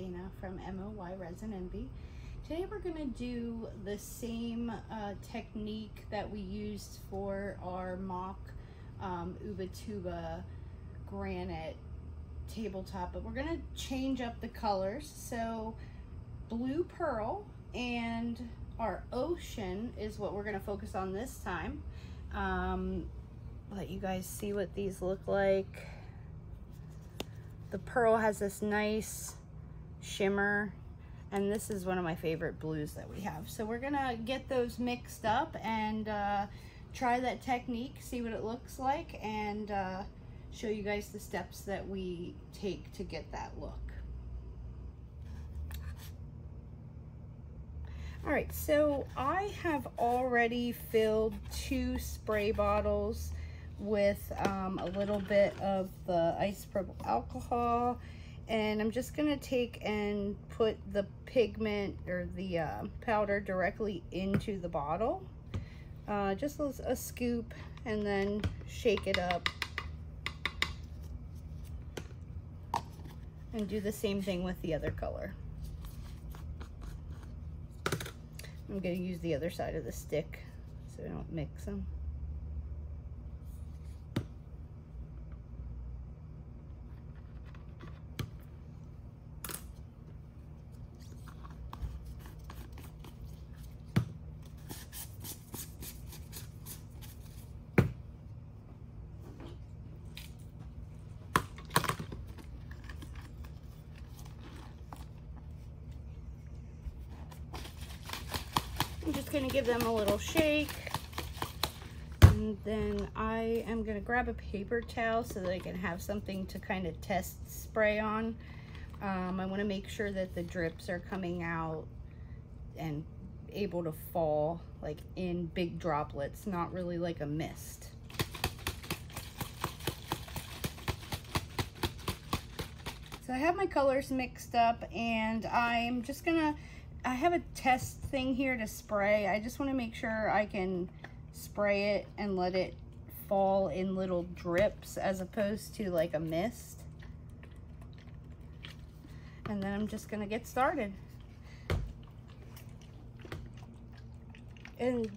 Dana from MOY Resin Envy. Today we're going to do the same technique that we used for our mock Ubatuba granite tabletop, but we're going to change up the colors. So blue pearl and our ocean is what we're going to focus on this time. Let you guys see what these look like. The pearl has this nice shimmer, and this is one of my favorite blues that we have. So we're gonna get those mixed up and try that technique, see what it looks like, and show you guys the steps that we take to get that look. All right, so I have already filled 2 spray bottles with a little bit of the isopropyl alcohol, and I'm just gonna take and put the pigment or the powder directly into the bottle, just a scoop, and then shake it up and do the same thing with the other color. I'm gonna use the other side of the stick so I don't mix them. I'm just going to give them a little shake, and then I am going to grab a paper towel so that I can have something to kind of test spray on. I want to make sure that the drips are coming out and able to fall like in big droplets, not really like a mist. So I have my colors mixed up, and I'm just gonna, I have a test thing here to spray. I just want to make sure I can spray it and let it fall in little drips as opposed to like a mist. And then I'm just gonna get started. And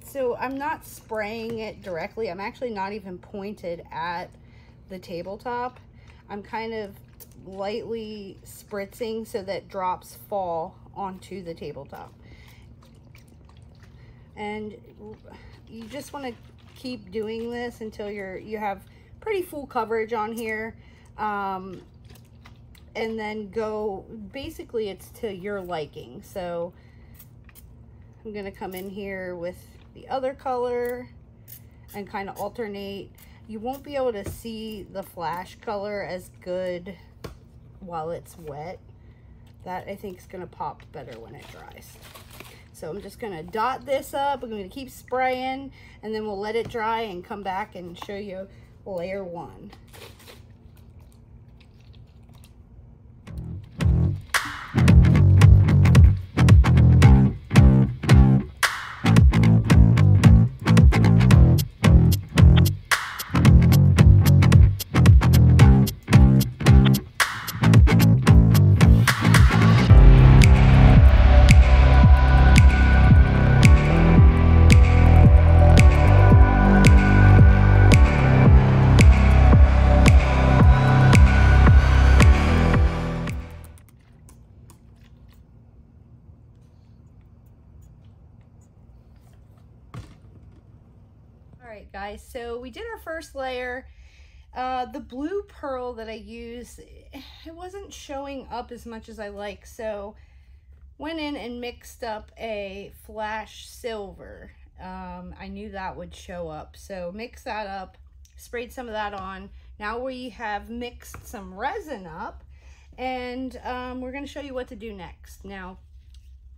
so I'm not spraying it directly. I'm actually not even pointed at the tabletop. I'm kind of lightly spritzing so that drops fall onto the tabletop. And you just want to keep doing this until you have pretty full coverage on here, and then go, basically it's to your liking. So I'm gonna come in here with the other color and kind of alternate. You won't be able to see the flash color as good while it's wet. That I think is gonna pop better when it dries. So I'm just gonna dot this up. I'm gonna keep spraying, and then we'll let it dry and come back and show you layer 1. Alright guys, so we did our first layer. The blue pearl that I used, it wasn't showing up as much as I like, so went in and mixed up a flash silver. I knew that would show up, so mixed that up, sprayed some of that on. Now we have mixed some resin up, and we're going to show you what to do next. Now,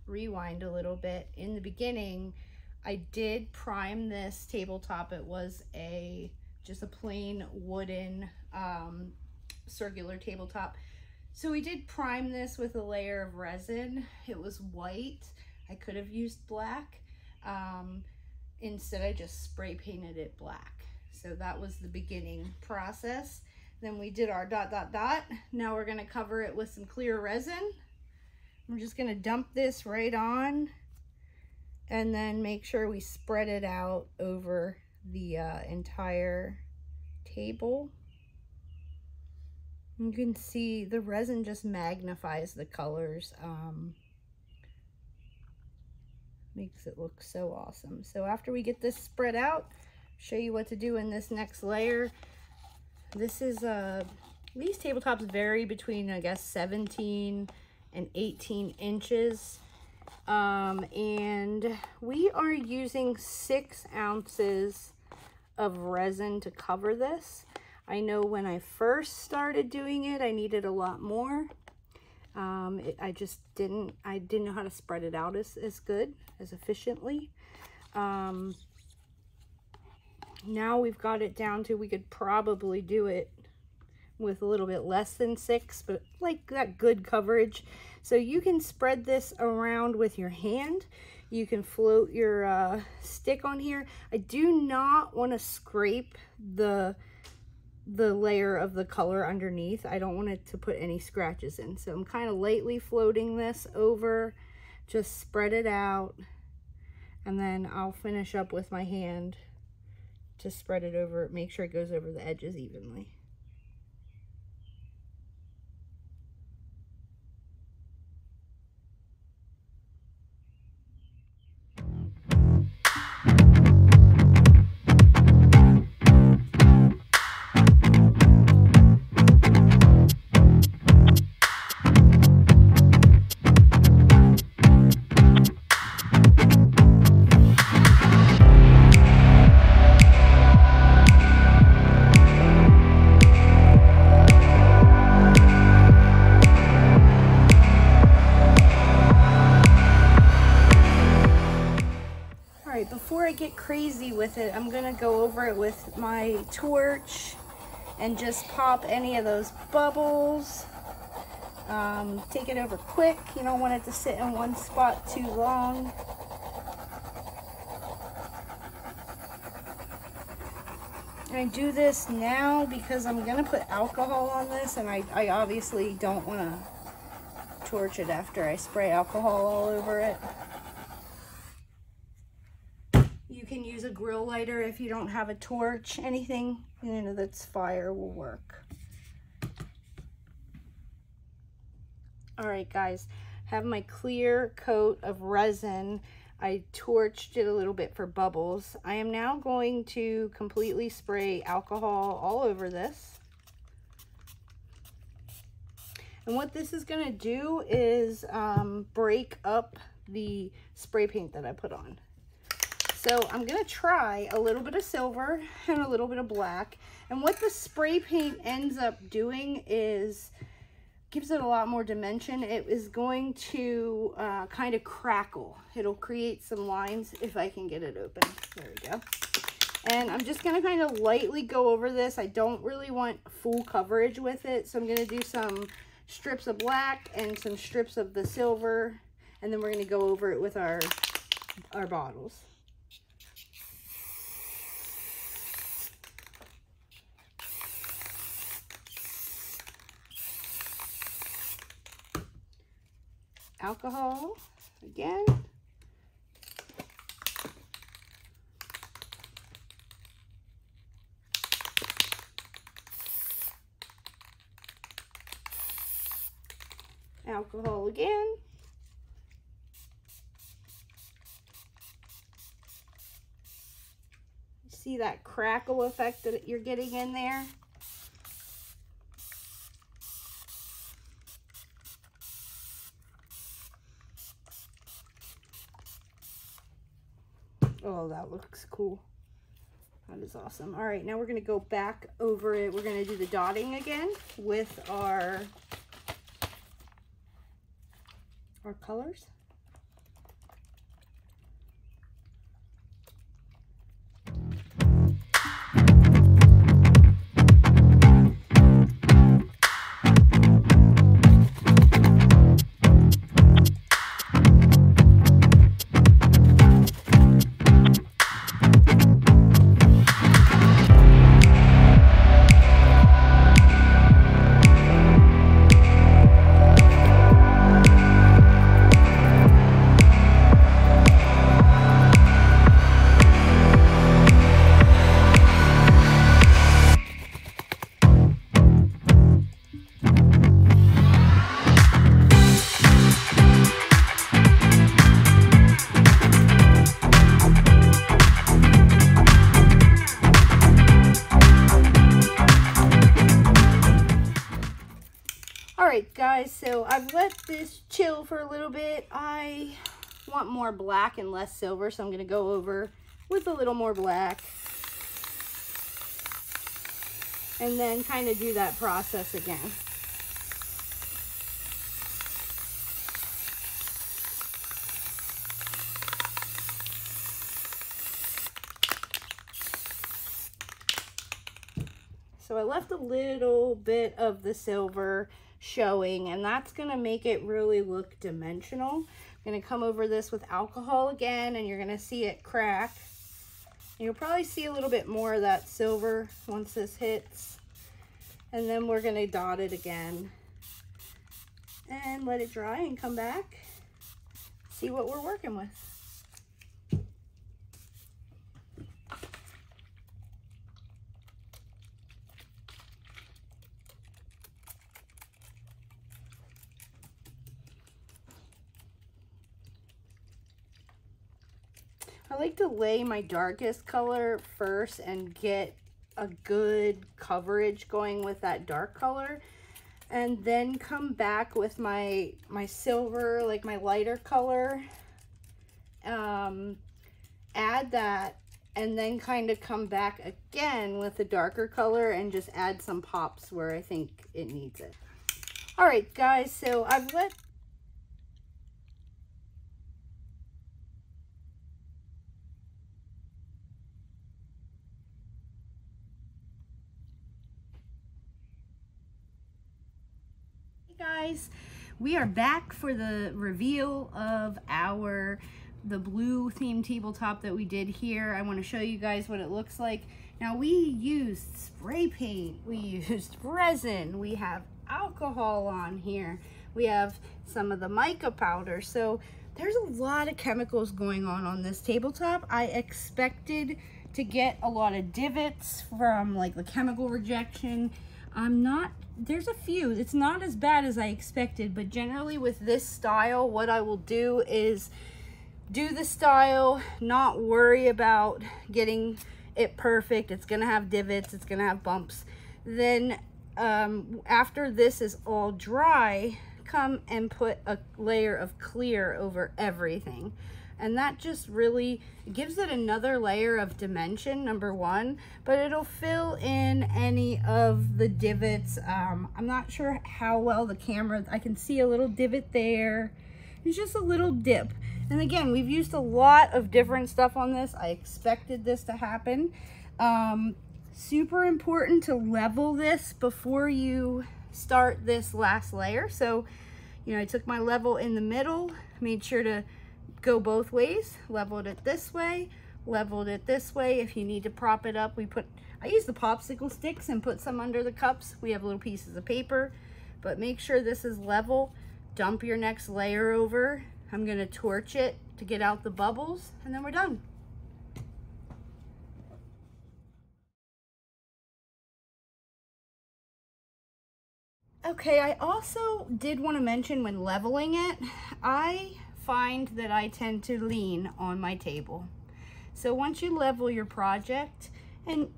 rewind a little bit. In the beginning, I did prime this tabletop. It was just a plain wooden circular tabletop. So we did prime this with a layer of resin. It was white. I could have used black. Instead, I just spray painted it black. So that was the beginning process. Then we did our dot, dot, dot. Now we're gonna cover it with some clear resin. I'm just gonna dump this right on and then make sure we spread it out over the entire table. You can see the resin just magnifies the colors. Makes it look so awesome. So after we get this spread out, show you what to do in this next layer. This is, these tabletops vary between, I guess, 17 and 18 inches. And we are using 6 ounces of resin to cover this. I know when I first started doing it, I needed a lot more. I didn't know how to spread it out as good, as efficiently. Now we've got it down to, we could probably do it with a little bit less than 6, but like that good coverage. So you can spread this around with your hand. You can float your stick on here. I do not want to scrape the layer of the color underneath. I don't want it to put any scratches in. So I'm kind of lightly floating this over, just spread it out, and then I'll finish up with my hand to spread it over, make sure it goes over the edges evenly. Before I get crazy with it, I'm gonna go over it with my torch and just pop any of those bubbles. Take it over quick. You don't want it to sit in one spot too long. I do this now because I'm gonna put alcohol on this, and I obviously don't want to torch it after I spray alcohol all over it. You can use a grill lighter if you don't have a torch. Anything, you know, that's fire will work. All right, guys, have my clear coat of resin. I torched it a little bit for bubbles. I am now going to completely spray alcohol all over this. And what this is going to do is break up the spray paint that I put on. So I'm going to try a little bit of silver and a little bit of black. And what the spray paint ends up doing is gives it a lot more dimension. It is going to kind of crackle. It'll create some lines if I can get it open. There we go. And I'm just going to kind of lightly go over this. I don't really want full coverage with it. So I'm going to do some strips of black and some strips of the silver. And then we're going to go over it with our bottles. Alcohol again. Alcohol again. See that crackle effect that you're getting in there? Oh, that looks cool. That is awesome. All right, now we're going to go back over it. We're going to do the dotting again with our colors. so I've let this chill for a little bit. I want more black and less silver, so I'm going to go over with a little more black. And then kind of do that process again. So I left a little bit of the silver showing, and that's going to make it really look dimensional. I'm going to come over this with alcohol again, and you're going to see it crack. You'll probably see a little bit more of that silver once this hits. And then we're going to dot it again and let it dry and come back, see what we're working with. I like to lay my darkest color first and get a good coverage going with that dark color, and then come back with my silver, like my lighter color, add that, and then kind of come back again with the darker color and just add some pops where I think it needs it. All right, guys, so I've let guys, we are back for the reveal of the blue theme tabletop that we did here. I want to show you guys what it looks like. Now, we used spray paint, we used resin, we have alcohol on here, we have some of the mica powder, so there's a lot of chemicals going on this tabletop. I expected to get a lot of divots from like the chemical rejection. There's a few. It's not as bad as I expected, but generally with this style, what I will do is do the style, not worry about getting it perfect. It's gonna have divots, it's gonna have bumps. Then after this is all dry, come and put a layer of clear over everything. And that just really gives it another layer of dimension, number one, but it'll fill in any of the divots. I'm not sure how well the camera, I can see a little divot there. It's just a little dip. And again, we've used a lot of different stuff on this. I expected this to happen. Super important to level this before you start this last layer. So, you know, I took my level in the middle, made sure to go both ways, leveled it this way, leveled it this way. If you need to prop it up, I use the popsicle sticks and put some under the cups. We have little pieces of paper, but make sure this is level. Dump your next layer over. I'm gonna torch it to get out the bubbles, and then we're done. Okay, I also did want to mention when leveling it, I find that I tend to lean on my table. So once you level your project, and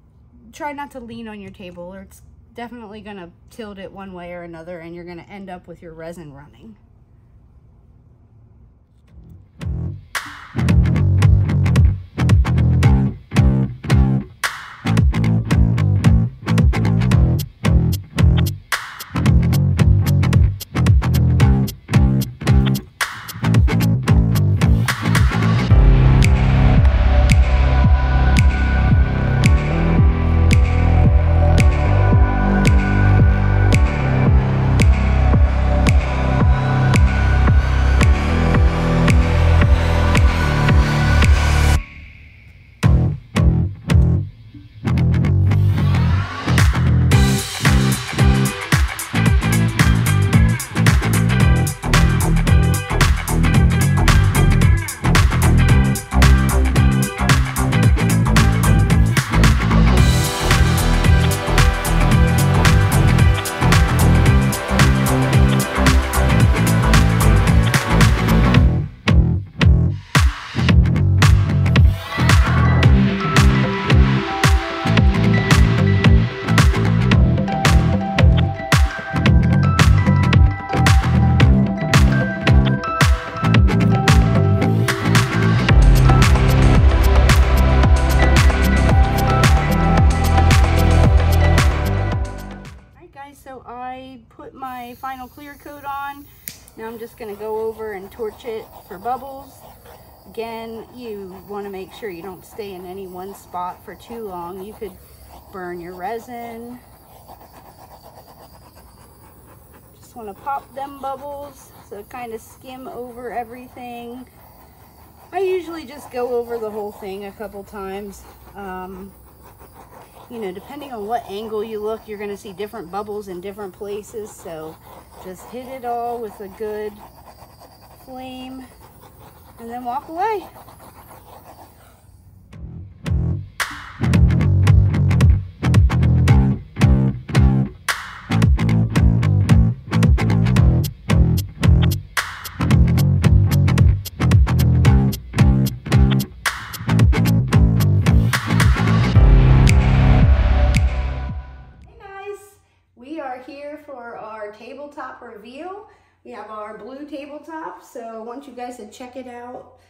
try not to lean on your table, or it's definitely going to tilt it one way or another, and you're going to end up with your resin running. final clear coat on. Now I'm just gonna go over and torch it for bubbles. Again, you wanna make sure you don't stay in any one spot for too long. You could burn your resin. Just wanna pop them bubbles so kind of skim over everything. I usually just go over the whole thing a couple times. You know, depending on what angle you look, you're gonna see different bubbles in different places. So just hit it all with a good flame and then walk away. Here for our tabletop reveal. We have our blue tabletop, so I want you guys to check it out.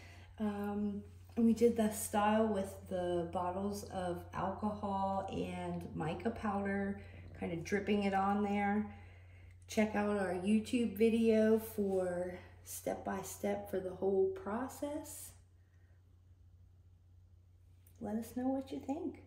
We did the style with the bottles of alcohol and mica powder, kind of dripping it on there. Check out our YouTube video for step-by-step for the whole process. Let us know what you think.